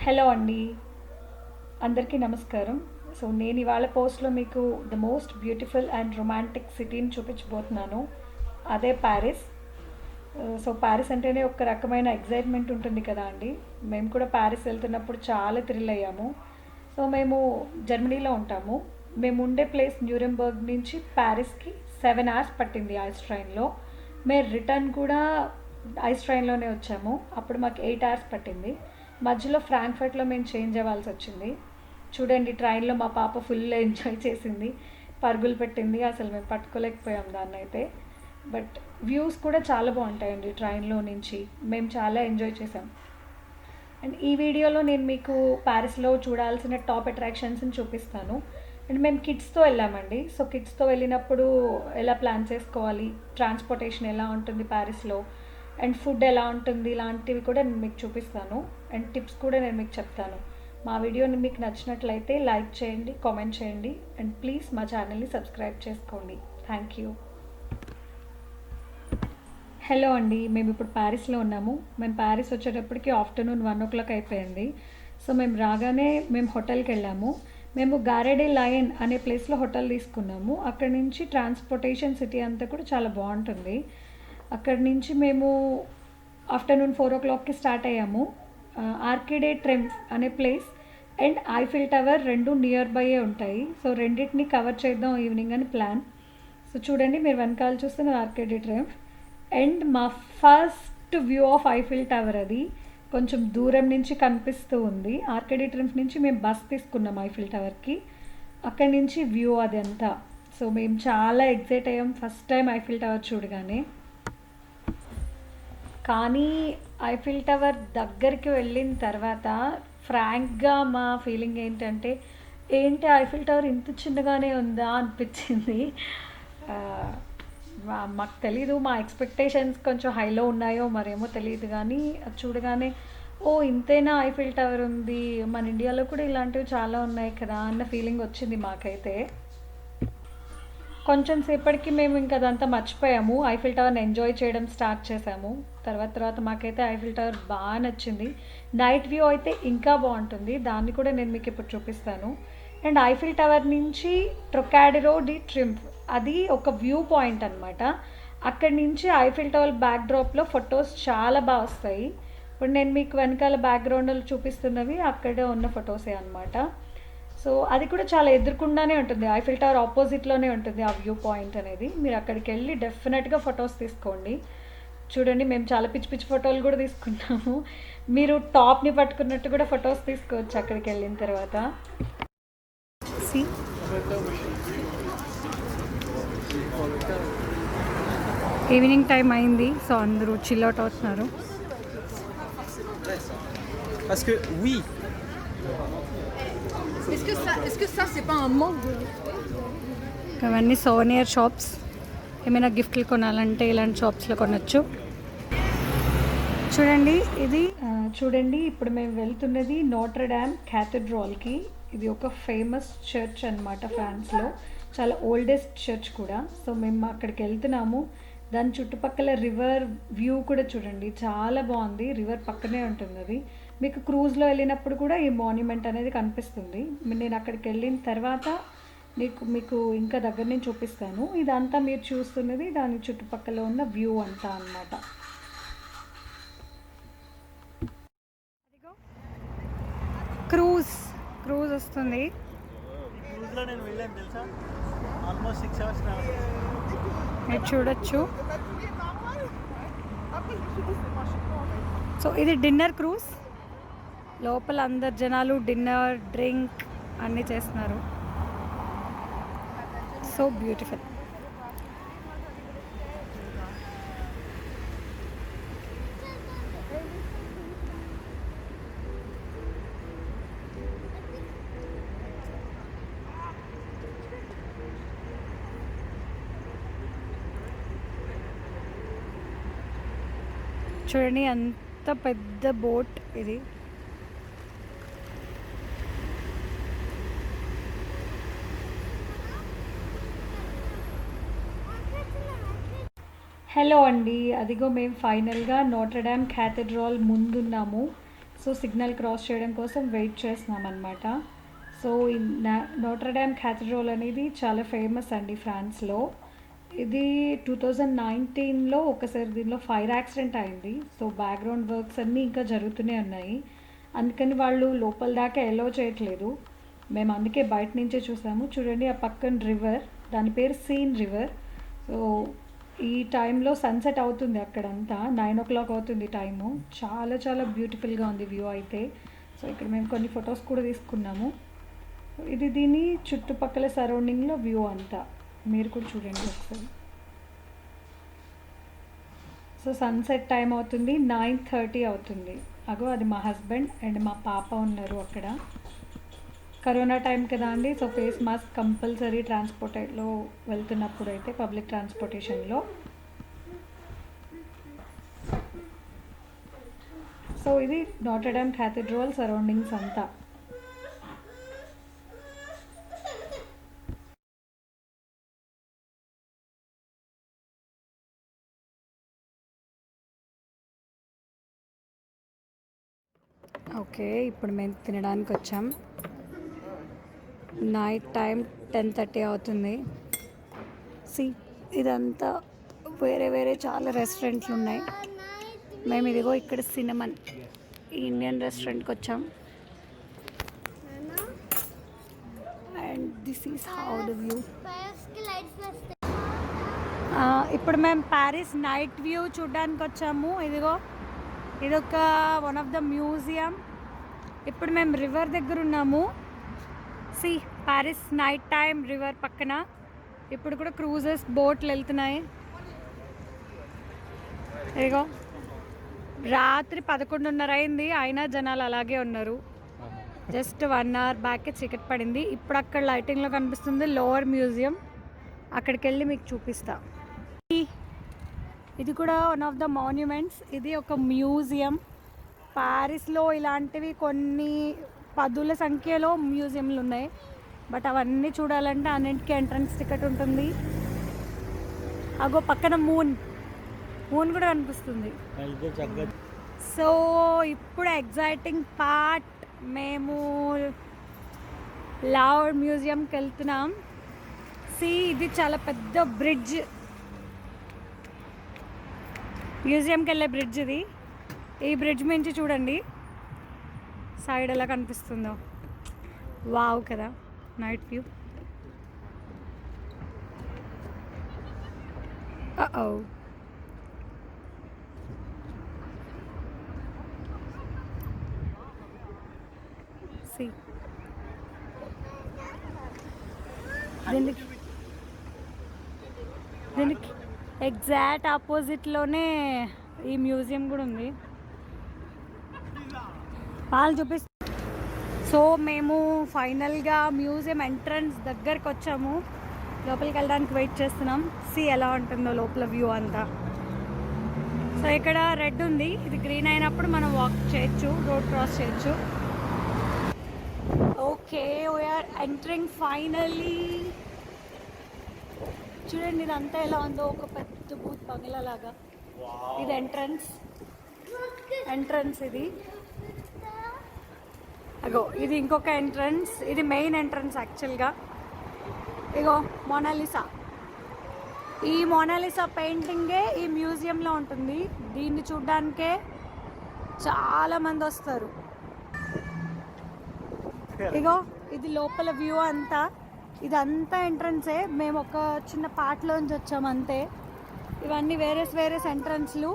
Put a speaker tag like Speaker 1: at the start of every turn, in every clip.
Speaker 1: Hello అండి, అందరికీ నమస్కారం. సో నేను ఇవాళ పోస్ట్లో మీకు the most beautiful and romantic సిటీని చూపించబోతున్నాను. అదే ప్యారిస్. సో ప్యారిస్ అంటేనే ఒక రకమైన ఎగ్జైట్మెంట్ ఉంటుంది కదా అండి. మేము కూడా ప్యారిస్ వెళ్తున్నప్పుడు చాలా థ్రిల్ అయ్యాము. సో మేము జర్మనీలో ఉంటాము. మేము ఉండే ప్లేస్ న్యూరెంబర్గ్ నుంచి ప్యారిస్కి 7 hours పట్టింది ఐస్ ట్రైన్లో. మేము రిటర్న్ కూడా ఐస్ ట్రైన్లోనే వచ్చాము. అప్పుడు మాకు 8 hours పట్టింది. మధ్యలో ఫ్రాంక్ఫర్ట్లో మేము చేంజ్ అవ్వాల్సి వచ్చింది. చూడండి, ట్రైన్లో మా పాప ఫుల్ ఎంజాయ్ చేసింది, పరుగులు పెట్టింది. అసలు మేము పట్టుకోలేకపోయాం దాన్ని అయితే. బట్ వ్యూస్ కూడా చాలా బాగుంటాయండి ట్రైన్లో నుంచి. మేము చాలా ఎంజాయ్ చేసాం. అండ్ ఈ వీడియోలో నేను మీకు ప్యారిస్లో చూడాల్సిన టాప్ అట్రాక్షన్స్ని చూపిస్తాను. అండ్ మేము కిడ్స్తో వెళ్ళామండి. సో కిడ్స్తో వెళ్ళినప్పుడు ఎలా ప్లాన్ చేసుకోవాలి, ట్రాన్స్పోర్టేషన్ ఎలా ఉంటుంది ప్యారిస్లో, అండ్ ఫుడ్ ఎలా ఉంటుంది, ఇలాంటివి కూడా నేను మీకు చూపిస్తాను. అండ్ టిప్స్ కూడా నేను మీకు చెప్తాను. మా వీడియోని మీకు నచ్చినట్లయితే లైక్ చేయండి, కామెంట్ చేయండి, అండ్ ప్లీజ్ మా ఛానల్ని సబ్స్క్రైబ్ చేసుకోండి. Thank you. హలో అండి, మేము ఇప్పుడు ప్యారిస్లో ఉన్నాము. మేము ప్యారిస్ వచ్చేటప్పటికి ఆఫ్టర్నూన్ 1 o'clock అయిపోయింది. సో మేము రాగానే మేము హోటల్కి వెళ్ళాము. మేము గారెడే లయన్ అనే ప్లేస్లో హోటల్ తీసుకున్నాము. అక్కడి నుంచి ట్రాన్స్పోర్టేషన్ సిటీ అంతా కూడా చాలా బాగుంటుంది. అక్కడి నుంచి మేము ఆఫ్టర్నూన్ 4 o'clockకి స్టార్ట్ అయ్యాము. ఆర్కిడే ట్రెంఫ్ అనే ప్లేస్ అండ్ ఐఫిల్ టవర్ రెండు నియర్ బైయే ఉంటాయి. సో రెండింటిని కవర్ చేద్దాం ఈవినింగ్ అని ప్లాన్. సో చూడండి, మీరు వెనకాల చూస్తున్న ఆర్కిడే ట్రెంఫ్ అండ్ మా first view of Eiffel tower. అది కొంచెం దూరం నుంచి కనిపిస్తూ ఉంది. ఆర్కిడే ట్రెంఫ్ నుంచి మేము బస్ తీసుకున్నాం ఐఫిల్ టవర్కి. అక్కడి నుంచి వ్యూ అది అంతా. సో మేము చాలా ఎగ్జైట్ అయ్యాం ఫస్ట్ టైం ఐఫిల్ టవర్ చూడగానే. కానీ ఐఫిల్ టవర్ దగ్గరికి వెళ్ళిన తర్వాత ఫ్రాంక్గా మా ఫీలింగ్ ఏంటంటే, ఏంటి ఐఫిల్ టవర్ ఇంత చిన్నగానే ఉందా అనిపించింది. మాకు తెలీదు, మా ఎక్స్పెక్టేషన్స్ కొంచెం హైలో ఉన్నాయో మరేమో తెలియదు. కానీ అది చూడగానే ఓ ఇంతేనా ఐఫిల్ టవర్ ఉంది, మన ఇండియాలో కూడా ఇలాంటివి చాలా ఉన్నాయి కదా అన్న ఫీలింగ్ వచ్చింది మాకైతే. కొంచెం సేపటికి మేము ఇంకా అదంతా మర్చిపోయాము, ఐఫిల్ టవర్ని ఎంజాయ్ చేయడం స్టార్ట్ చేసాము. తర్వాత మాకైతే ఐఫిల్ టవర్ బాగా నచ్చింది. నైట్ వ్యూ అయితే ఇంకా బాగుంటుంది, దాన్ని కూడా నేను మీకు ఇప్పుడు చూపిస్తాను. అండ్ ఐఫిల్ టవర్ నుంచి ట్రొకాడిరో డి ట్రింఫ్ అది ఒక వ్యూ పాయింట్ అనమాట. అక్కడి నుంచి ఐఫిల్ టవర్ బ్యాక్డ్రాప్లో ఫొటోస్ చాలా బాగా వస్తాయి. ఇప్పుడు నేను మీకు వెనకాల బ్యాక్గ్రౌండ్లో చూపిస్తున్నవి అక్కడే ఉన్న ఫొటోసే అనమాట. సో అది కూడా చాలా ఎదురుకుండానే ఉంటుంది, ఐఫిల్ టవర్ ఆపోజిట్లోనే ఉంటుంది ఆ వ్యూ పాయింట్ అనేది. మీరు అక్కడికి వెళ్ళి డెఫినెట్గా ఫొటోస్ తీసుకోండి. చూడండి, మేము చాలా పిచ్చి పిచ్చి ఫోటోలు కూడా తీసుకున్నాము. మీరు టాప్ని పట్టుకున్నట్టు కూడా ఫొటోస్ తీసుకోవచ్చు అక్కడికి వెళ్ళిన తర్వాత. ఈవినింగ్ టైం అయింది, సో అందరూ చిల్ అవుట్ అవుతున్నారు. ఇవన్నీ సోనియర్ షాప్స్. ఏమైనా గిఫ్ట్లు కొనాలంటే ఇలాంటి షాప్స్లో కొనచ్చు. చూడండి చూడండి, ఇప్పుడు మేము వెళ్తున్నది నోట్రడామ్ క్యాథడ్రాల్కి. ఇది ఒక ఫేమస్ చర్చ్ అనమాట ఫ్రాన్స్లో, చాలా ఓల్డెస్ట్ చర్చ్ కూడా. సో మేము అక్కడికి వెళ్తున్నాము. దాని చుట్టుపక్కల రివర్ వ్యూ కూడా చూడండి, చాలా బాగుంది. రివర్ పక్కనే ఉంటుంది అది. మీకు క్రూజ్లో వెళ్ళినప్పుడు కూడా ఈ మాన్యుమెంట్ అనేది కనిపిస్తుంది. నేను అక్కడికి వెళ్ళిన తర్వాత మీకు ఇంకా దగ్గర నుంచి చూపిస్తాను. ఇదంతా మీరు చూస్తున్నది దాని చుట్టుపక్కల ఉన్న వ్యూ అంతా అన్నమాట. క్రూజ్ వస్తుంది. మీరు చూడొచ్చు. సో ఇది డిన్నర్ క్రూజ్. లోపల అందరు జనాలు డిన్నర్, డ్రింక్ అన్నీ చేస్తున్నారు. So beautiful. చూడండి, అంత పెద్ద బోట్ ఇది. హలో అండి, అదిగో మేము ఫైనల్గా నోట్రడామ్ క్యాథడ్రాల్ ముందున్నాము. సో సిగ్నల్ క్రాస్ చేయడం కోసం వెయిట్ చేస్తున్నాం అనమాట. సో ఈ నోట్రడామ్ క్యాథడ్రల్ అనేది చాలా ఫేమస్ అండి ఫ్రాన్స్లో. ఇది 2019లో ఒకసారి దీనిలో ఫైర్ యాక్సిడెంట్ అయింది. సో బ్యాక్గ్రౌండ్ వర్క్స్ అన్నీ ఇంకా జరుగుతూనే ఉన్నాయి. అందుకని వాళ్ళు లోపల దాకా ఎలో చేయట్లేదు. మేము అందుకే బయట నుంచే చూసాము. చూడండి ఆ పక్కన రివర్, దాని పేరు సీన్ రివర్. సో ఈ టైంలో సన్సెట్ అవుతుంది అక్కడంతా, 9 o'clock అవుతుంది టైము. చాలా చాలా బ్యూటిఫుల్గా ఉంది వ్యూ అయితే. సో ఇక్కడ మేము కొన్ని ఫొటోస్ కూడా తీసుకున్నాము. ఇది దీని చుట్టుపక్కల సరౌండింగ్లో వ్యూ అంతా మీరు కూడా చూడండి ఒకసారి. సో సన్సెట్ టైం అవుతుంది, 9:30 అవుతుంది. అగో అది మా హస్బెండ్ అండ్ మా పాప ఉన్నారు అక్కడ. కరోనా టైం కదా అండి, సో ఫేస్ మాస్క్ కంపల్సరీ ట్రాన్స్పోర్ట్లో వెళ్తున్నప్పుడు అయితే, పబ్లిక్ ట్రాన్స్పోర్టేషన్లో. సో ఇది నోట్రడామ్ క్యాథడ్రల్ సరౌండింగ్స్ అంతా. ఓకే, ఇప్పుడు మేము తినడానికి వచ్చాం. నైట్ టైం 10:30 అవుతుంది. ఇదంతా వేరే వేరే చాలా రెస్టారెంట్లు ఉన్నాయి. మేము ఇదిగో ఇక్కడ సినమన్ ఇండియన్ రెస్టారెంట్కి వచ్చాం. And this is how the view. ఇప్పుడు మేము ప్యారిస్ నైట్ వ్యూ చూడడానికి వచ్చాము. ఇదిగో ఇదొక వన్ ఆఫ్ ద మ్యూజియం. ఇప్పుడు మేము రివర్ దగ్గర ఉన్నాము. ప్యారిస్ నైట్ టైం రివర్ పక్కన. ఇప్పుడు కూడా క్రూజెస్ బోట్లు వెళ్తున్నాయి. ఇదిగో రాత్రి 11:30 అయింది, అయినా జనాలు అలాగే ఉన్నారు. జస్ట్ 1 hour బ్యాకే చీకటి పడింది. ఇప్పుడు అక్కడ లైటింగ్లో కనిపిస్తుంది లోవర్ మ్యూజియం. అక్కడికి వెళ్ళి మీకు చూపిస్తా. ఇది కూడా వన్ ఆఫ్ ద మాన్యుమెంట్స్. ఇది ఒక మ్యూజియం. ప్యారిస్లో ఇలాంటివి కొన్ని 10ల సంఖ్యలో మ్యూజియంలు ఉన్నాయి. బట్ అవన్నీ చూడాలంటే అన్నింటికి ఎంట్రన్స్ టికెట్ ఉంటుంది. అగో పక్కన మూన్ కూడా కనిపిస్తుంది. సో ఇప్పుడు ఎగ్జైటింగ్ పార్ట్, మేము లవర్ మ్యూజియంకి వెళ్తున్నాం. ఇది చాలా పెద్ద బ్రిడ్జ్, మ్యూజియంకి వెళ్ళే బ్రిడ్జ్ ఇది. ఈ బ్రిడ్జ్ నుంచి చూడండి సైడ్ ఎలా కనిపిస్తుందో. వావ్ కదా నైట్ వ్యూ. దీనికి ఎగ్జాక్ట్ ఆపోజిట్లోనే ఈ మ్యూజియం కూడా ఉంది. వాళ్ళు చూపిస్తా. సో మేము ఫైనల్గా మ్యూజియం ఎంట్రన్స్ దగ్గరికి వచ్చాము. లోపలికి వెళ్ళడానికి వెయిట్ చేస్తున్నాం. ఎలా ఉంటుందో లోపల వ్యూ అంతా. సో ఇక్కడ రెడ్ ఉంది, ఇది గ్రీన్ అయినప్పుడు మనం వాక్ చేయొచ్చు, రోడ్ క్రాస్ చేయొచ్చు. Okay, we're entering finally. చూడండి ఇదంతా ఎలా ఉందో, ఒక పెద్ద బూత్ బంగ్లా లాగా. ఇది ఎంట్రన్స్ ఇది. అగో ఇది ఇంకొక ఎంట్రన్స్, ఇది మెయిన్ ఎంట్రన్స్ యాక్చువల్గా. ఇగో మోనాలిసా. ఈ మోనాలిసా పెయింటింగే ఈ మ్యూజియంలో ఉంటుంది. దీన్ని చూడ్డానికే చాలామంది వస్తారు. ఇగో ఇది లోపల వ్యూ అంతా. ఇదంతా ఎంట్రన్సే, మేము ఒక చిన్న పార్ట్లోంచి వచ్చాము అంతే. ఇవన్నీ వేరే ఎంట్రన్స్లు.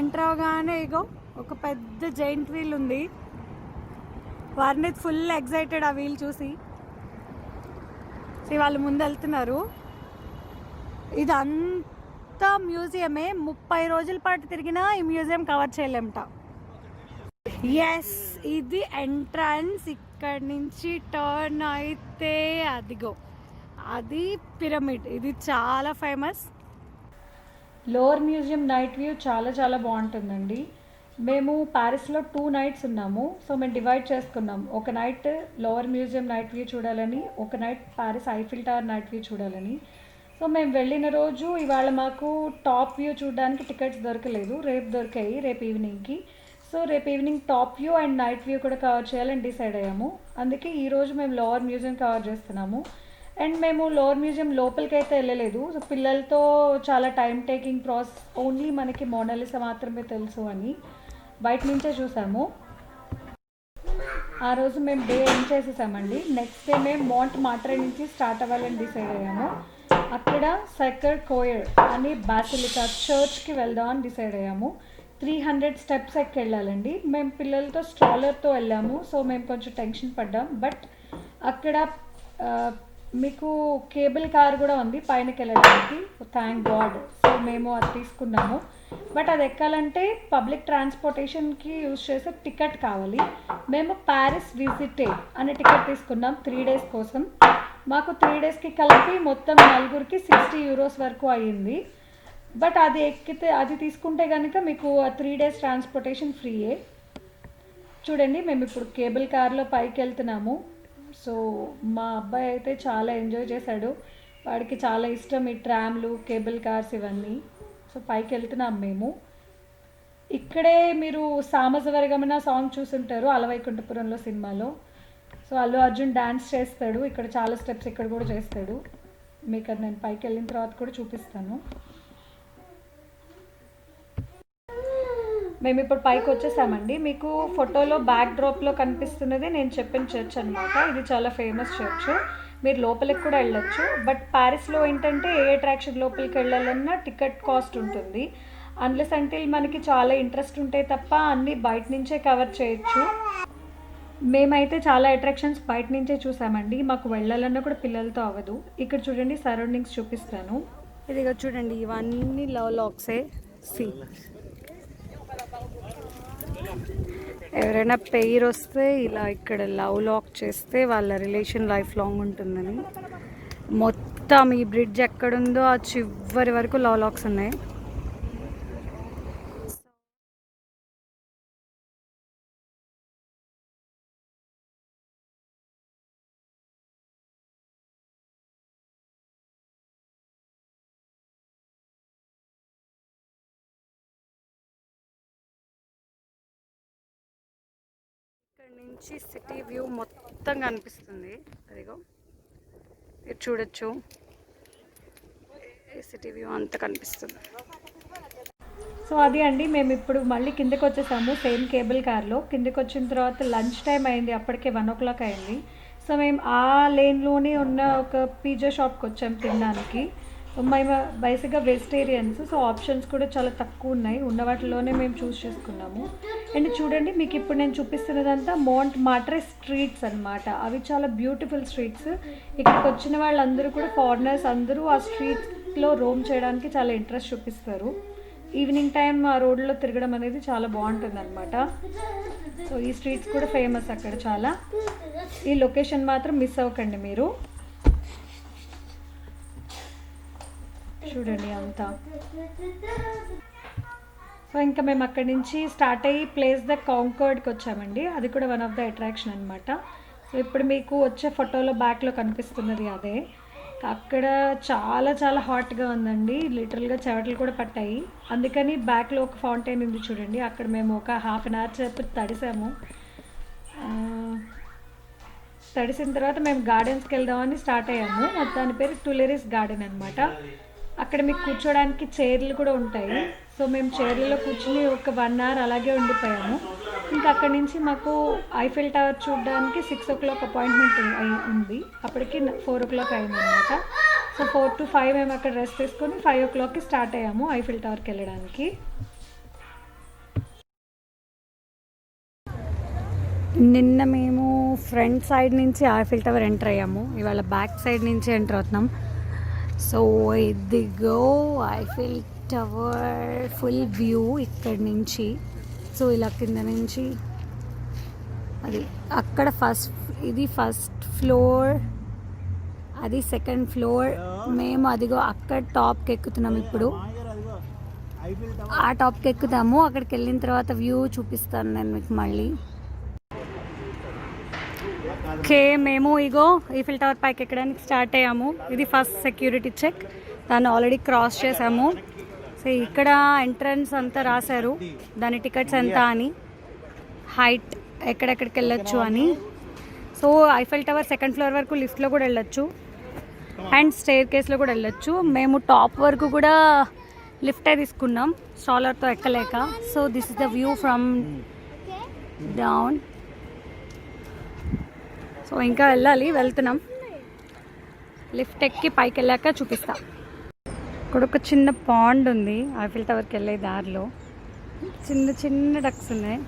Speaker 1: ఎంటర్ అవగానే ఇగో ఒక పెద్ద జైంట్ వీల్ ఉంది. వర్ణిత్ ఫుల్ ఎగ్జైటెడ్ ఆ వీల్ చూసి. వాళ్ళు ముందు వెళ్తున్నారు. ఇదంతా మ్యూజియమే. 30 రోజుల పాటు తిరిగినా ఈ మ్యూజియం కవర్ చేయలేమట. ఎస్, ఇది ఎంట్రన్స్. ఇక్కడి నుంచి టర్న్ అయితే అదిగో అది పిరమిడ్. ఇది చాలా famous. Lower museum night view చాలా చాలా బాగుంటుందండి. మేము ప్యారిస్లో 2 nights ఉన్నాము. సో మేము డివైడ్ చేసుకున్నాం. ఒక night lower museum night view చూడాలని, ఒక night Paris Eiffel tower night view చూడాలని. సో మేము వెళ్ళిన రోజు ఇవాళ మాకు టాప్ వ్యూ చూడడానికి టికెట్స్ దొరకలేదు, రేపు దొరికాయి, రేపు ఈవినింగ్కి. సో సో రేపు evening top view and night view కూడా కవర్ చేయాలని డిసైడ్ అయ్యాము. అందుకే ఈరోజు మేము లోవర్ మ్యూజియం కవర్ చేస్తున్నాము. అండ్ మేము లోవర్ మ్యూజియం లోపలికి అయితే వెళ్ళలేదు. సో పిల్లలతో చాలా టైం టేకింగ్ ప్రాసెస్, ఓన్లీ మనకి మోనాలిసా మాత్రమే తెలుసు అని బయట నుంచే చూసాము. ఆ రోజు మేము డే ఎండ్ చేసేసామండి. నెక్స్ట్ డే మేము మాంట్ మార్ట్రే నుంచి స్టార్ట్ అవ్వాలని డిసైడ్ అయ్యాము. అక్కడ సైకర్ కోయర్ అని బాసిలికా చర్చ్కి వెళ్దామని డిసైడ్ అయ్యాము. 300 స్టెప్స్ ఎక్కి వెళ్ళాలండి. మేము పిల్లలతో స్ట్రాలర్తో వెళ్ళాము. సో మేము కొంచెం టెన్షన్ పడ్డాం. బట్ అక్కడ మీకు కేబుల్ కార్ కూడా ఉంది పైనకి వెళ్ళడానికి, థ్యాంక్ గాడ్. సో మేము అది తీసుకున్నాము. బట్ అది ఎక్కాలంటే పబ్లిక్ ట్రాన్స్పోర్టేషన్కి యూజ్ చేసే టికెట్ కావాలి. మేము ప్యారిస్ విజిటెడ్ అనే టికెట్ తీసుకున్నాం 3 days కోసం. మాకు 3 daysకి కలిపి మొత్తం నలుగురికి 60 euros వరకు అయ్యింది. బట్ అది ఎక్కితే, అది తీసుకుంటే కనుక మీకు 3 days ట్రాన్స్పోర్టేషన్ ఫ్రీయే. చూడండి మేము ఇప్పుడు కేబుల్ కార్లో పైకి వెళ్తున్నాము. సో మా అబ్బాయి అయితే చాలా ఎంజాయ్ చేశాడు. వాడికి చాలా ఇష్టం ఈ ట్రామ్లు, కేబుల్ కార్స్ ఇవన్నీ. సో పైకి వెళ్తున్నాం మేము. ఇక్కడే మీరు సామజవర్గమన సాంగ్ చూసుంటారు అలవైకుంఠపురంలో సినిమాలో. సో అల్లు అర్జున్ డ్యాన్స్ చేస్తాడు ఇక్కడ, చాలా స్టెప్స్ ఇక్కడ కూడా చేస్తాడు. మీకు అది నేను పైకి వెళ్ళిన తర్వాత కూడా చూపిస్తాను. మేము ఇప్పుడు పైకి వచ్చేసామండి. మీకు ఫోటోలో బ్యాక్ డ్రాప్లో కనిపిస్తున్నది నేను చెప్పిన చర్చ్ అనమాట. ఇది చాలా ఫేమస్ చర్చ్. మీరు లోపలికి కూడా వెళ్ళొచ్చు. బట్ ప్యారిస్లో ఏంటంటే ఏ అట్రాక్షన్ లోపలికి వెళ్ళాలన్నా టికెట్ కాస్ట్ ఉంటుంది. అన్లెస్ అంటిల్ మనకి చాలా ఇంట్రెస్ట్ ఉంటే తప్ప అన్నీ బయట నుంచే కవర్ చేయొచ్చు. మేమైతే చాలా అట్రాక్షన్స్ బయట నుంచే చూసామండి. మాకు వెళ్ళాలన్నా కూడా పిల్లలతో అవ్వదు. ఇక్కడ చూడండి సరౌండింగ్స్ చూపిస్తాను. ఇదిగా చూడండి, ఇవన్నీ లవ్ లాక్సే. సి ఎవరైనా పెయిర్ వస్తే ఇలా ఇక్కడ లవ్ లాక్ చేస్తే వాళ్ళ రిలేషన్ లైఫ్ లాంగ్ ఉంటుందని. మొత్తం ఈ బ్రిడ్జ్ ఎక్కడుందో ఆ చివరి వరకు లవ్ లాక్స్ ఉన్నాయి. ఇక్కడ నుంచి సిటీ వ్యూ మొత్తం కనిపిస్తుంది. అదిగో మీరు చూడొచ్చు, సిటీ వ్యూ అంతా కనిపిస్తుంది. సో అది అండి, మేము ఇప్పుడు మళ్ళీ కిందకి వచ్చేసాము సేమ్ కేబుల్ కార్లో. కిందకి వచ్చిన తర్వాత లంచ్ టైం అయింది, అప్పటికే 1 o'clock అయింది. సో మేము ఆ లేన్లోనే ఉన్న ఒక పిజ్జా షాప్కి వచ్చాము తినడానికి. మేము బేసిక్గా వెజిటేరియన్స్, సో ఆప్షన్స్ కూడా చాలా తక్కువ ఉన్నాయి. ఉన్న వాటిలోనే మేము చూస్ చేసుకున్నాము. అండ్ చూడండి, మీకు ఇప్పుడు నేను చూపిస్తున్నదంతా మాంట్ మార్ట్రే స్ట్రీట్స్ అనమాట. అవి చాలా బ్యూటిఫుల్ స్ట్రీట్స్. ఇక్కడికి వచ్చిన వాళ్ళందరూ కూడా ఫారినర్స్ అందరూ ఆ స్ట్రీట్స్లో రోమ్ చేయడానికి చాలా ఇంట్రెస్ట్ చూపిస్తారు. ఈవినింగ్ టైం ఆ రోడ్లో తిరగడం అనేది చాలా బాగుంటుంది అనమాట. సో ఈ స్ట్రీట్స్ కూడా ఫేమస్ అక్కడ చాలా. ఈ లొకేషన్ మాత్రం మిస్ అవ్వకండి మీరు. చూడండి అంతా. సో ఇంకా మేము అక్కడి నుంచి స్టార్ట్ అయ్యి ప్లేస్ ద కాంకర్డ్కి వచ్చామండి. అది కూడా వన్ ఆఫ్ ద అట్రాక్షన్ అనమాట. సో ఇప్పుడు మీకు వచ్చే ఫోటోలో బ్యాక్లో కనిపిస్తున్నది అదే. అక్కడ చాలా చాలా హాట్గా ఉందండి, లిటరల్గా చెమటలు కూడా పట్టాయి. అందుకని బ్యాక్లో ఒక ఫౌంటైన్ ఉంది చూడండి, అక్కడ మేము ఒక 1/2 hour సేపు తడిసాము. తడిసిన తర్వాత మేము గార్డెన్స్కి వెళ్దామని స్టార్ట్ అయ్యాము. దాని పేరు టులెరిస్ గార్డెన్ అనమాట. అక్కడ మీకు కూర్చోడానికి చైర్లు కూడా ఉంటాయి. సో మేము చైర్లలో కూర్చుని ఒక 1 hour అలాగే ఉండిపోయాము. ఇంకా అక్కడి నుంచి మాకు ఐఫిల్ టవర్ చూడడానికి 6 o'clock అపాయింట్మెంట్ ఉంది. అప్పటికి 4 o'clock అయిందనమాట. సో 4 to 5 మేము అక్కడ రెస్ట్ తీసుకొని 5 o'clockకి స్టార్ట్ అయ్యాము ఐఫిల్ టవర్కి వెళ్ళడానికి. నిన్న మేము ఫ్రంట్ సైడ్ నుంచి ఐఫిల్ టవర్ ఎంటర్ అయ్యాము, ఇవాళ బ్యాక్ సైడ్ నుంచి ఎంటర్ అవుతున్నాం. సో ఇదిగో ఐఫిల్ టవర్ ఫుల్ వ్యూ ఇక్కడ నుంచి. సో ఇలా కింద నుంచి అది అక్కడ ఇది ఫస్ట్ ఫ్లోర్, అది సెకండ్ ఫ్లోర్. మేము అదిగో అక్కడ టాప్కి ఎక్కుతున్నాం. ఇప్పుడు ఆ టాప్కి ఎక్కుతాము. అక్కడికి వెళ్ళిన తర్వాత వ్యూ చూపిస్తాను నేను మీకు మళ్ళీ. ఓకే, మేము ఇగో ఈఫిల్ టవర్ పైకి ఎక్కడానికి స్టార్ట్ అయ్యాము. ఇది ఫస్ట్ సెక్యూరిటీ చెక్, దాన్ని ఆల్రెడీ క్రాస్ చేసాము. సో ఇక్కడ ఎంట్రన్స్ అంతా రాశారు దాని టికెట్స్ ఎంత అని.
Speaker 2: హైట్ ఎక్కడెక్కడికి వెళ్ళొచ్చు అని. So Eiffel tower second floor వరకు లిఫ్ట్లో కూడా వెళ్ళొచ్చు అండ్ స్టేర్ కేస్లో కూడా వెళ్ళొచ్చు. మేము టాప్ వరకు కూడా లిఫ్టే తీసుకున్నాం స్ట్రాలర్తో ఎక్కలేక. So this is the view from down. So ఇంకా వెళ్తున్నాం. లిఫ్ట్ ఎక్కి పైకి వెళ్ళాక చూపిస్తా. ఇక్కడ ఒక చిన్న పాండ్ ఉంది ఐఫిల్ టవర్కి వెళ్ళే దారిలో. చిన్న చిన్న డక్స్ ఉన్నాయి.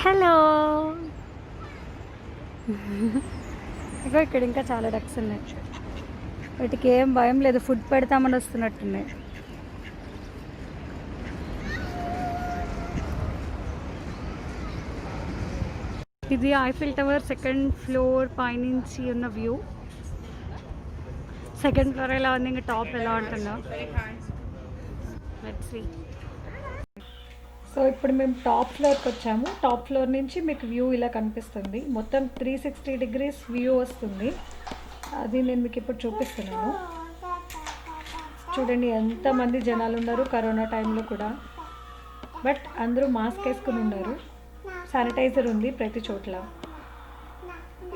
Speaker 2: హలో. ఇగో ఇక్కడ ఇంకా చాలా డక్స్ ఉన్నాయి. వాటికి ఏం భయం లేదు, ఫుడ్ పెడతామని వస్తున్నట్టున్నాయి. ఇది ఐఫిల్ టవర్ సెకండ్ ఫ్లోర్ పైనుంచి ఉన్న వ్యూ. సెకండ్ ఫ్లోర్ ఎలా ఉంది, ఇంకా టాప్ ఎలా ఉంటుందో లెట్స్ సీ.
Speaker 1: సో ఇప్పుడు మేము టాప్ ఫ్లోర్కి వచ్చాము. టాప్ ఫ్లోర్ నుంచి మీకు వ్యూ ఇలా కనిపిస్తుంది. మొత్తం 360 degrees వ్యూ వస్తుంది. అది నేను మీకు ఇప్పుడు చూపిస్తున్నాను. చూడండి ఎంతమంది జనాలు ఉన్నారు కరోనా టైంలో కూడా. బట్ అందరూ మాస్క్ వేసుకుని ఉన్నారు. శానిటైజర్ ఉంది ప్రతి చోట్ల.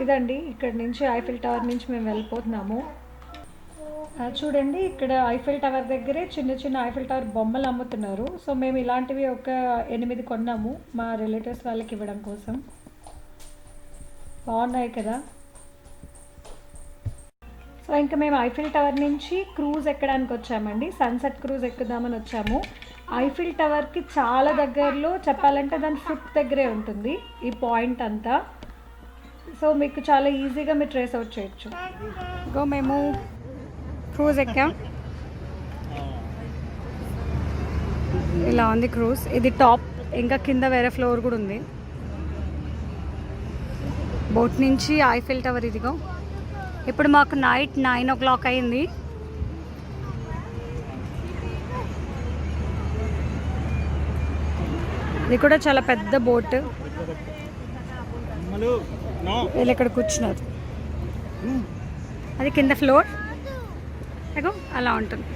Speaker 1: ఇదండి ఇక్కడ నుంచి ఐఫిల్ టవర్ నుంచి మేము వెళ్ళిపోతున్నాము. చూడండి ఇక్కడ ఐఫిల్ టవర్ దగ్గరే చిన్న చిన్న ఐఫిల్ టవర్ బొమ్మలు అమ్ముతున్నారు. సో మేము ఇలాంటివి ఒక 8 కొన్నాము మా రిలేటివ్స్ వాళ్ళకి ఇవ్వడం కోసం. బాగున్నాయి కదా. సో ఇంకా మేము ఐఫిల్ టవర్ నుంచి క్రూజ్ ఎక్కడానికి వచ్చామండి. సన్సెట్ క్రూజ్ ఎక్కుదామని వచ్చాము. ఐఫిల్ టవర్కి చాలా దగ్గరలో చెప్పాలంటే దాని ఫుట్ దగ్గరే ఉంటుంది ఈ పాయింట్ అంతా. సో మీకు చాలా ఈజీగా మీరు ట్రేస్ అవుట్ చేయొచ్చు.
Speaker 2: ఇంకో మేము క్రూజ్ ఎక్కాం. ఇలా ఉంది క్రూజ్. ఇది టాప్, ఇంకా కింద వేరే ఫ్లోర్ కూడా ఉంది. బోట్ నుంచి ఐఫిల్ టవర్ ఇదిగో. ఇప్పుడు మాకు నైట్ 9 o'clock అయింది. ఇది కూడా చాలా పెద్ద బోట్. వీళ్ళు ఇక్కడ కూర్చున్నారు. అది కింద ఫ్లోర్ అలా ఉంటుంది.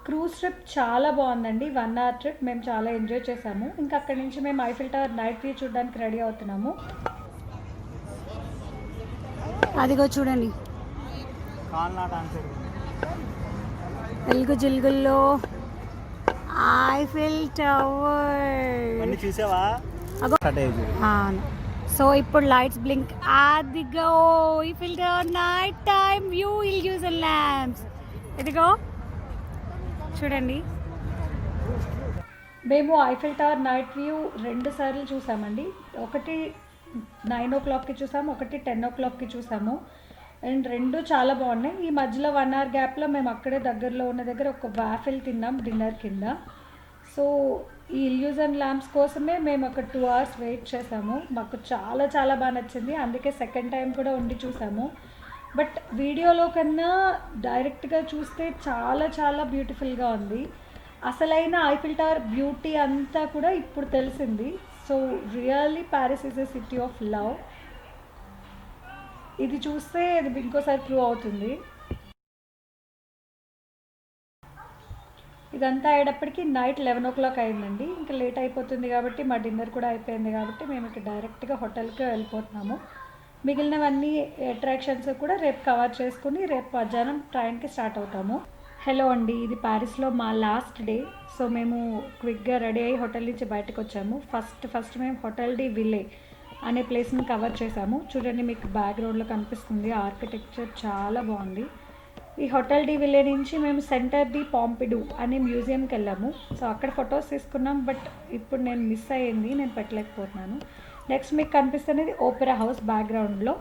Speaker 1: క్రూజ్ ట్రిప్ చాలా బాగుందండి. 1 hour ట్రిప్. మేము చాలా ఎంజాయ్ చేసాము. ఇంకా అక్కడి నుంచి మేము ఐఫిల్ టవర్ నైట్ వ్యూ చూడడానికి రెడీ అవుతున్నాము.
Speaker 2: అదిగో చూడండి వెలుగు జిల్గుల్లో ఐఫిల్ టవర్
Speaker 3: చూసావా?
Speaker 2: సో ఇప్పుడు లైట్స్ బ్లింక్. అదిగో Eiffel tower night time view illusion lamps. ఇదిగో చూడండి.
Speaker 1: మేము ఐఫిల్ టవర్ నైట్ వ్యూ 2 సార్లు చూసామండి. ఒకటి 9 o'clockకి చూసాము, ఒకటి 10 o'clockకి చూసాము. అండ్ 2 చాలా బాగున్నాయి. ఈ మధ్యలో 1 hour గ్యాప్లో మేము అక్కడే దగ్గరలో ఉన్న దగ్గర ఒక వాఫిల్ తిన్నాం డిన్నర్ కింద. సో ఈ ఇల్యూజన్ ల్యాంప్స్ కోసమే మేము ఒక 2 hours వెయిట్ చేసాము. మాకు చాలా చాలా బాగా నచ్చింది. అందుకే సెకండ్ టైం కూడా ఉండి చూసాము. బట్ వీడియోలో కన్నా డైరెక్ట్గా చూస్తే చాలా చాలా బ్యూటిఫుల్గా ఉంది. అసలైన ఐఫిల్ టవర్ బ్యూటీ అంతా కూడా ఇప్పుడు తెలిసింది. So really Paris is a city of love. ఇది చూస్తే అది ఇంకోసారి ప్రూవ్ అవుతుంది. ఇదంతా అయ్యేటప్పటికి నైట్ 11 o'clock అయిందండి. ఇంకా లేట్ అయిపోతుంది కాబట్టి మా డిన్నర్ కూడా అయిపోయింది కాబట్టి మేము ఇక్కడ డైరెక్ట్గా హోటల్కి వెళ్ళిపోతున్నాము. మిగిలినవన్నీ అట్రాక్షన్స్ కూడా రేపు కవర్ చేసుకుని రేపు మధ్యాహ్నం ట్రైన్కి స్టార్ట్ అవుతాము. హలో అండి, ఇది ప్యారిస్లో మా లాస్ట్ డే. సో మేము క్విక్గా రెడీ అయ్యి హోటల్ నుంచి బయటకు వచ్చాము. ఫస్ట్ మేము హోటల్ డి విల్లే అనే ప్లేస్ని కవర్ చేసాము. చూడండి మీకు బ్యాక్గ్రౌండ్లో కనిపిస్తుంది. ఆర్కిటెక్చర్ చాలా బాగుంది. ఈ హోటల్ డి విల్లే నుంచి మేము సెంటర్ ది పాంపిడు అనే మ్యూజియంకి వెళ్ళాము. సో అక్కడ ఫొటోస్ తీసుకున్నాం. బట్ ఇప్పుడు నేను మిస్ అయ్యింది, నేను పెట్టలేకపోతున్నాను. నెక్స్ట్ మీకు కనిపిస్తున్నది ఓపెరా హౌస్ బ్యాక్గ్రౌండ్లో.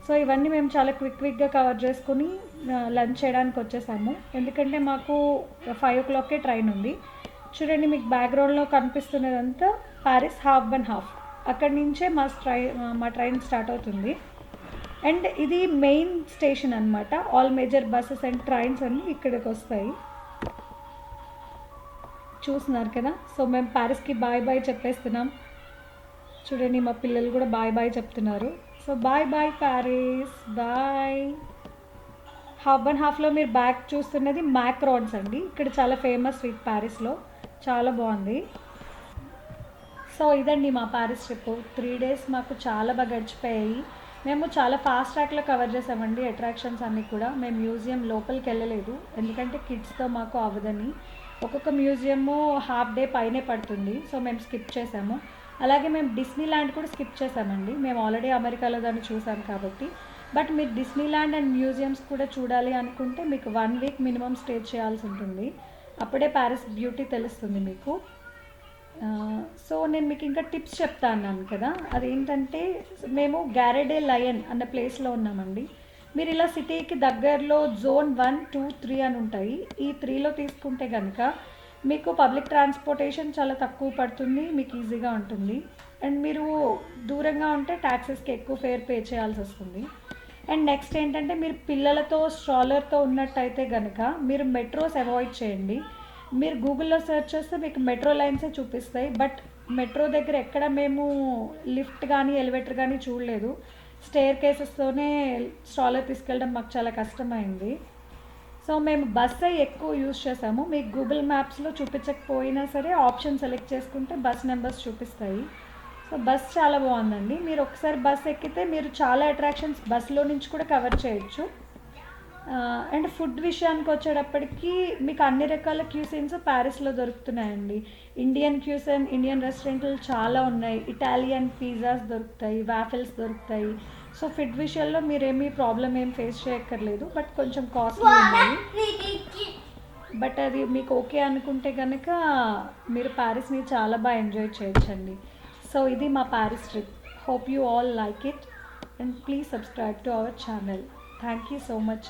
Speaker 1: సో ఇవన్నీ మేము చాలా క్విక్గా కవర్ చేసుకుని లంచ్ చేయడానికి వచ్చేసాము. ఎందుకంటే మాకు 5 o'clockకే ట్రైన్ ఉంది. చూడండి మీకు బ్యాక్గ్రౌండ్లో కనిపిస్తున్నదంతా ప్యారిస్ ½ అక్కడి నుంచే మా ట్రైన్ స్టార్ట్ అవుతుంది. అండ్ ఇది మెయిన్ స్టేషన్ అనమాట. All major buses and trains అన్నీ ఇక్కడికి వస్తాయి. చూస్తున్నారు కదా. సో మేము ప్యారిస్కి బాయ్ చెప్పేస్తున్నాం. చూడండి మా పిల్లలు కూడా బాయ్ చెప్తున్నారు. So bye Paris, bye. ½ మీరు బ్యాక్ చూస్తున్నది మ్యాక్రాన్స్ అండి. ఇక్కడ చాలా ఫేమస్ స్వీట్ ప్యారిస్లో. చాలా బాగుంది. సో ఇదండి మా ప్యారిస్ ట్రిప్. 3 డేస్ మాకు చాలా బాగా గడిచిపోయాయి. మేము చాలా ఫాస్ట్ ట్రాక్లో కవర్ చేసామండి అట్రాక్షన్స్ అన్నీ కూడా. మేము మ్యూజియం లోపలికి వెళ్ళలేదు, ఎందుకంటే కిడ్స్తో మాకు అవ్వదని. ఒక్కొక్క మ్యూజియము హాఫ్ డే పైనే పడుతుంది, సో మేము స్కిప్ చేసాము. అలాగే మేము డిస్నీ ల్యాండ్ కూడా స్కిప్ చేసామండి. మేము ఆల్రెడీ అమెరికాలో దాన్ని చూసాం కాబట్టి. బట్ మీరు డిస్నీ ల్యాండ్ అండ్ మ్యూజియమ్స్ కూడా చూడాలి అనుకుంటే మీకు 1 వీక్ మినిమం స్టే చేయాల్సి ఉంటుంది. అప్పుడే ప్యారిస్ బ్యూటీ తెలుస్తుంది మీకు. సో నేను మీకు ఇంకా టిప్స్ చెప్తా అన్నాను కదా, అదేంటంటే మేము గ్యారెడే లయన్ అన్న ప్లేస్లో ఉన్నామండి. మీరు ఇలా సిటీకి దగ్గరలో జోన్ 1, 2, 3 అని ఉంటాయి. ఈ 3లో తీసుకుంటే కనుక మీకు పబ్లిక్ ట్రాన్స్పోర్టేషన్ చాలా తక్కువ పడుతుంది, మీకు ఈజీగా ఉంటుంది. అండ్ మీరు దూరంగా ఉంటే ట్యాక్సెస్కి ఎక్కువ ఫేర్ పే చేయాల్సి వస్తుంది. అండ్ నెక్స్ట్ ఏంటంటే మీరు పిల్లలతో స్ట్రాలర్తో ఉన్నట్టయితే కనుక మీరు మెట్రోస్ అవాయిడ్ చేయండి. మీరు గూగుల్లో సెర్చ్ చేస్తే మీకు మెట్రో లైన్సే చూపిస్తాయి. బట్ మెట్రో దగ్గర ఎక్కడ మేము లిఫ్ట్ కానీ ఎలివేటర్ కానీ చూడలేదు. స్టేర్ కేసెస్తోనే స్ట్రాలర్ తీసుకెళ్ళడం మాకు చాలా కష్టమైంది. సో మేము బస్సే ఎక్కువ యూజ్ చేసాము. మీకు గూగుల్ మ్యాప్స్లో చూపించకపోయినా సరే ఆప్షన్ సెలెక్ట్ చేసుకుంటే బస్ నెంబర్స్ చూపిస్తాయి. సో బస్ చాలా బాగుందండి. మీరు ఒకసారి బస్ ఎక్కితే మీరు చాలా అట్రాక్షన్స్ బస్సులో నుంచి కూడా కవర్ చేయొచ్చు. అండ్ ఫుడ్ విషయానికి వచ్చేటప్పటికి మీకు అన్ని రకాల క్యూసిన్స్ ప్యారిస్లో దొరుకుతున్నాయండి. ఇండియన్ క్యూసిన్, ఇండియన్ రెస్టారెంట్లు చాలా ఉన్నాయి. ఇటాలియన్ పిజ్జాస్ దొరుకుతాయి, వాఫెల్స్ దొరుకుతాయి. సో ఫుడ్ విషయంలో మీరేమీ ప్రాబ్లం ఏం ఫేస్ చేయక్కర్లేదు. బట్ కొంచెం కాస్ట్లీ ఉన్నాయి. బట్ అది మీకు ఓకే అనుకుంటే కనుక మీరు ప్యారిస్ని చాలా బాగా ఎంజాయ్ చేయొచ్చండి. సో ఇది మా Paris trip. Hope you all like it and please subscribe to our channel. Thank you so much.